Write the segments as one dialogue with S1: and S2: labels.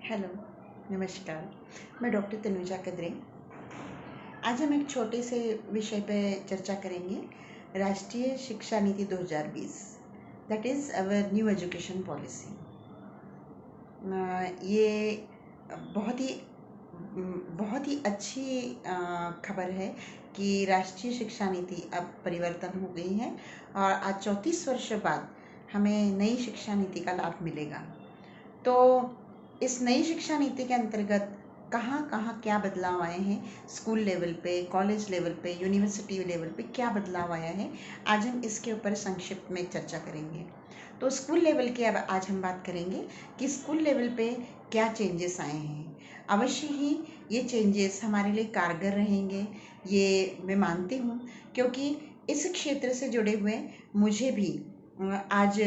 S1: Hello, नमस्कार। मैं doctor Tanuja कदरे। आज हम एक छोटे से विषय पर चर्चा करेंगे, राष्ट्रीय शिक्षा नीति 2020, that is our new education policy. ये बहुत ही बहुत ही अच्छी खबर है कि राष्ट्रीय शिक्षा नीति अब परिवर्तन हो गई है और आज 34 वर्ष बाद हमें नई शिक्षा नीति का लाभ मिलेगा। तो इस नई शिक्षा नीति के अंतर्गत कहाँ कहाँ क्या बदलाव आए हैं, स्कूल लेवल पे, कॉलेज लेवल पे, यूनिवर्सिटी लेवल पे क्या बदलाव आया है, आज हम इसके ऊपर संक्षिप्त में चर्चा करेंगे। तो स्कूल लेवल की अब आज हम बात करेंगे कि स्कूल लेवल पे क्या चेंजेस आए हैं। अवश्य ही ये चेंजेस हमारे लिए कारगर रहेंगे, ये मैं मानती हूँ, क्योंकि इस क्षेत्र से जुड़े हुए मुझे भी आज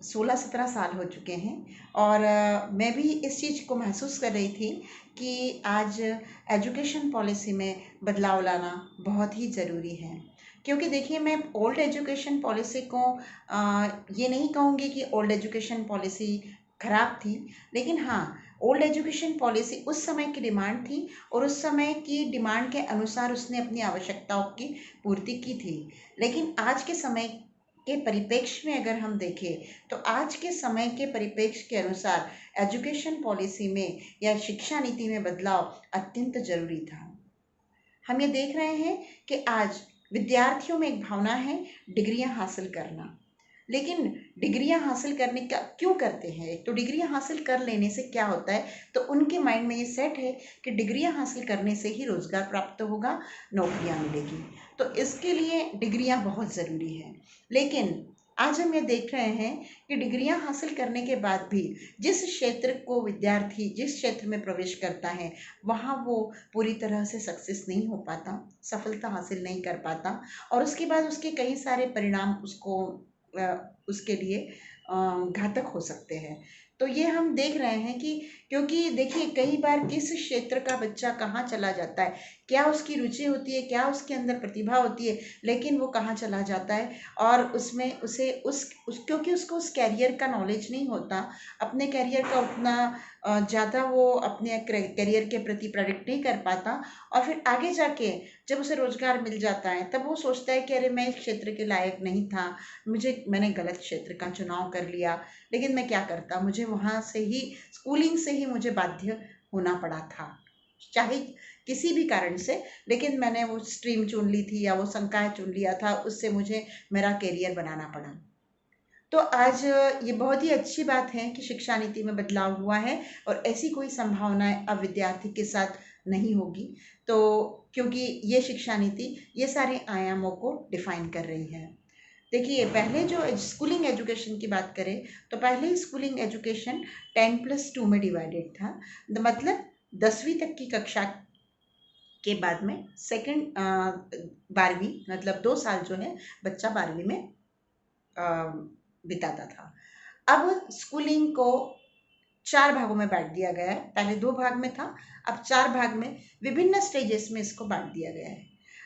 S1: 16-17 साल हो चुके हैं और मैं भी इस चीज़ को महसूस कर रही थी कि आज एजुकेशन पॉलिसी में बदलाव लाना बहुत ही ज़रूरी है। क्योंकि देखिए, मैं ओल्ड एजुकेशन पॉलिसी को ये नहीं कहूँगी कि ओल्ड एजुकेशन पॉलिसी खराब थी, लेकिन हाँ, ओल्ड एजुकेशन पॉलिसी उस समय की डिमांड थी और उस समय की डिमांड के अनुसार उसने अपनी आवश्यकताओं की पूर्ति की थी। लेकिन आज के समय के परिप्रेक्ष्य में अगर हम देखें, तो आज के समय के परिप्रेक्ष्य के अनुसार एजुकेशन पॉलिसी में या शिक्षा नीति में बदलाव अत्यंत जरूरी था। हम ये देख रहे हैं कि आज विद्यार्थियों में एक भावना है डिग्रियां हासिल करना, लेकिन डिग्रियां हासिल करने का क्यों करते हैं? एक तो डिग्रियां हासिल कर लेने से क्या होता है, तो उनके माइंड में ये सेट है कि डिग्रियां हासिल करने से ही रोजगार प्राप्त होगा, नौकरियां मिलेगी, तो इसके लिए डिग्रियां बहुत ज़रूरी है। लेकिन आज हम ये देख रहे हैं कि डिग्रियां हासिल करने के बाद भी जिस क्षेत्र को विद्यार्थी जिस क्षेत्र में प्रवेश करता है, वहाँ वो पूरी तरह से सक्सेस नहीं हो पाता, सफलता हासिल नहीं कर पाता और उसके बाद उसके कई सारे परिणाम उसके लिए घातक हो सकते हैं। तो ये हम देख रहे हैं कि क्योंकि देखिए, कई बार किस क्षेत्र का बच्चा कहाँ चला जाता है, क्या उसकी रुचि होती है, क्या उसके अंदर प्रतिभा होती है, लेकिन वो कहाँ चला जाता है और उसमें उसे क्योंकि उसको उस कैरियर का नॉलेज नहीं होता, अपने कैरियर का उतना ज़्यादा वो अपने कैरियर के प्रति प्रेडिक्ट नहीं कर पाता और फिर आगे जाके जब उसे रोजगार मिल जाता है, तब वो सोचता है कि अरे, मैं इस क्षेत्र के लायक नहीं था, मैंने गलत क्षेत्र का चुनाव कर लिया, लेकिन मैं क्या करता, मुझे वहाँ से ही स्कूलिंग से ही मुझे बाध्य होना पड़ा था, चाहे किसी भी कारण से, लेकिन मैंने वो स्ट्रीम चुन ली थी या वो संकाय चुन लिया था, उससे मुझे मेरा करियर बनाना पड़ा। तो आज ये बहुत ही अच्छी बात है कि शिक्षा नीति में बदलाव हुआ है और ऐसी कोई संभावनाएं अब विद्यार्थी के साथ नहीं होगी, तो क्योंकि ये शिक्षा नीति ये सारे आयामों को डिफाइन कर रही है। देखिए, पहले जो स्कूलिंग एजुकेशन की बात करें, तो पहले स्कूलिंग एजुकेशन 10+2 में डिवाइडेड था। मतलब 10वीं तक की कक्षा के बाद में सेकंड 12वीं, मतलब 2 साल जो है बच्चा 12वीं में बिताता था। अब स्कूलिंग को 4 भागों में बांट दिया गया है। पहले 2 भाग में था, अब 4 भाग में विभिन्न स्टेजेस में इसको बांट दिया गया है।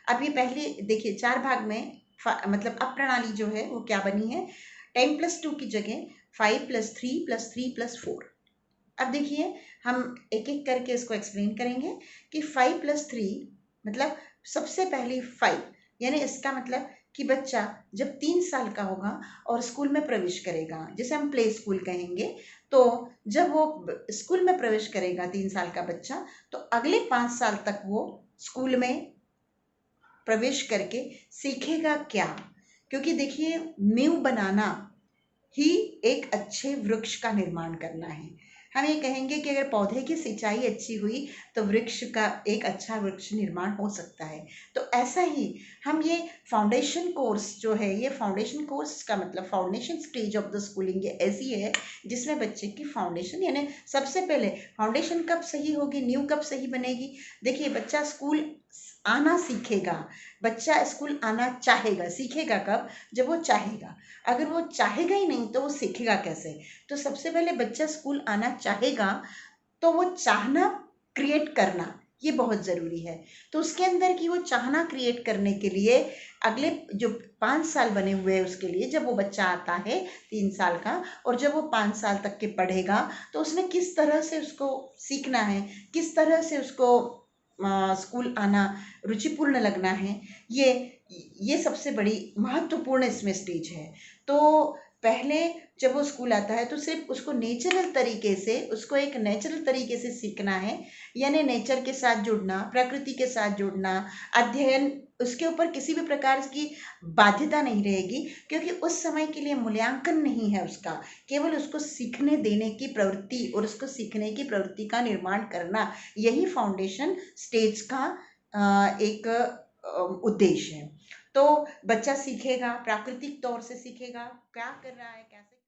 S1: अब ये पहले देखिए, 4 भाग में मतलब अब प्रणाली जो है वो क्या बनी है, 10+2 की जगह 5+3+3+4। अब देखिए, हम एक एक करके इसको एक्सप्लेन करेंगे कि 5+3 मतलब सबसे पहली 5, यानी इसका मतलब कि बच्चा जब 3 साल का होगा और स्कूल में प्रवेश करेगा, जिसे हम प्ले स्कूल कहेंगे, तो जब वो स्कूल में प्रवेश करेगा 3 साल का बच्चा, तो अगले 5 साल तक वो स्कूल में प्रवेश करके सीखेगा क्या? क्योंकि देखिए, नींव बनाना ही एक अच्छे वृक्ष का निर्माण करना है। हम ये कहेंगे कि अगर पौधे की सिंचाई अच्छी हुई तो वृक्ष का एक अच्छा वृक्ष निर्माण हो सकता है। तो ऐसा ही हम ये फाउंडेशन कोर्स जो है, ये फाउंडेशन कोर्स का मतलब foundation stage of the schooling ये ऐसी है जिसमें बच्चे की फाउंडेशन, यानी सबसे पहले फाउंडेशन कब सही होगी, नींव कब सही बनेगी। देखिए, बच्चा स्कूल आना सीखेगा, बच्चा स्कूल आना चाहेगा, सीखेगा कब, जब वो चाहेगा। अगर वो चाहेगा ही नहीं तो वो सीखेगा कैसे? तो सबसे पहले बच्चा स्कूल आना चाहेगा, तो वो चाहना क्रिएट करना, ये बहुत ज़रूरी है। तो उसके अंदर की वो चाहना क्रिएट करने के लिए अगले जो 5 साल बने हुए हैं उसके लिए, जब वो बच्चा आता है 3 साल का, और जब वो 5 साल तक के पढ़ेगा, तो उसमें किस तरह से उसको सीखना है, किस तरह से उसको स्कूल आना रुचिपूर्ण लगना है, ये ये सबसे बड़ी महत्वपूर्ण इसमें स्टेज है। तो पहले जब वो स्कूल आता है तो सिर्फ उसको नेचुरल तरीके से, उसको एक नेचुरल तरीके से सीखना है, यानी नेचर के साथ जुड़ना, प्रकृति के साथ जुड़ना, अध्ययन, उसके ऊपर किसी भी प्रकार की बाध्यता नहीं रहेगी, क्योंकि उस समय के लिए मूल्यांकन नहीं है उसका, केवल उसको सीखने देने की प्रवृत्ति और उसको सीखने की प्रवृत्ति का निर्माण करना, यही फाउंडेशन स्टेज का एक उद्देश्य है। तो बच्चा सीखेगा, प्राकृतिक तौर से सीखेगा, क्या कर रहा है, कैसे